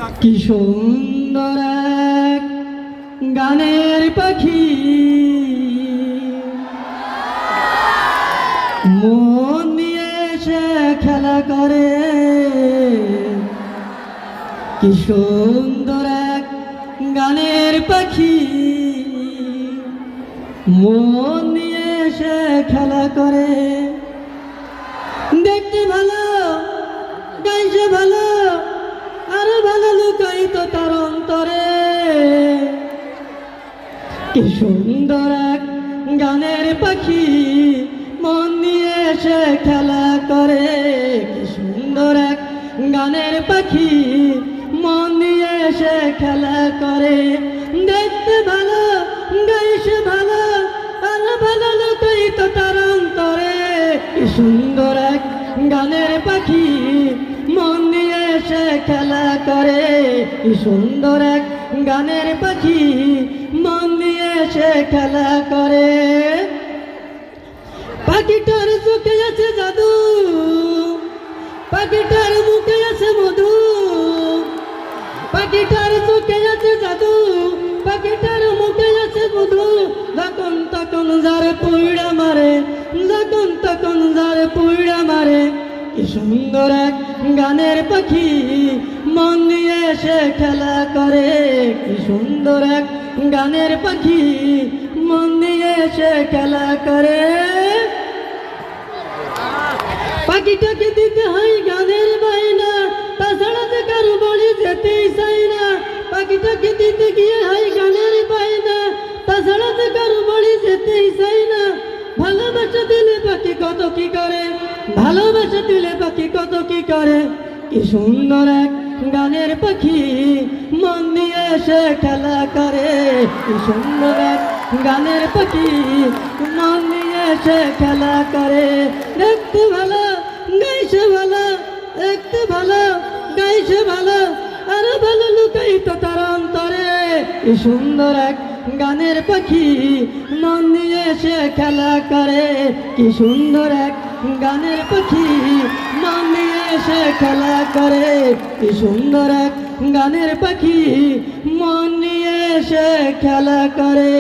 কি সুন্দর এক গানের পাখি, মন নিয়ে সে খেলা করে। কি সুন্দর এক গানের পাখি, মন নিয়ে সে খেলা করে। দেখতে ভালো, গাইছে ভালো, আরো ভালো লুকায়িত তার অন্তরে। কি সুন্দর এক গানের পাখি, মন নিয়ে সে খেলা করে। কি সুন্দর এক গানের পাখি, মন নিয়ে সে খেলা করে। দেখতে ভালো, গাইছে ভালো, আরো ভালো লুকায়িত তার অন্তরে। কি সুন্দর এক গানের পাখি, মন নিয়ে সে খেলা করে। কি সুন্দর এক গানের পাখি, মন নিয়ে সে খেলা করে। পাখিটার চোখে আছে জাদু, পাখিটার মুখে আছে মধু। পাখিটার চোখে আছে জাদু, পাখিটার মুখে আছে মধু। যখন তখন যারে পুইড়া মারে, যখন তখন যারে পুইড়া মারে। কি সুন্দর এক গানের পাখি, মন নিয়ে সে খেলা করে। কি সুন্দর এক গানের পাখি, মন নিয়ে সে খেলা করে। পাখিটাকে দিতে হয় গানের বাইনা, তাছাড়া যে কারো বাড়ি যেতেই চাই না। পাখিটাকে দিতে গিয়ে হয় গানের বাইনা, তাছাড়া যে কারো বাড়ি যেতেই চাই না। ভালোবাসা দিলে পাখি কত কি করে, ভালোবাসা দিলে পাখি কত কি করে। কি সুন্দর এক গানের পাখি, মন নিয়ে সে খেলা করে। কি সুন্দর এক গানের পাখি, মন নিয়ে সে খেলা করে। দেখতে ভালো, গাইছে ভালো, দেখতে ভালো, গাইছে ভালো, আরো ভালো লুকায়িত তার অন্তরে। কি সুন্দর এক গানের পাখি, মন নিয়ে সে খেলা করে। কি সুন্দর এক গানের পাখি, মন নিয়ে সে খেলা করে। কি সুন্দর এক গানের পাখি, মন নিয়ে সে খেলা করে।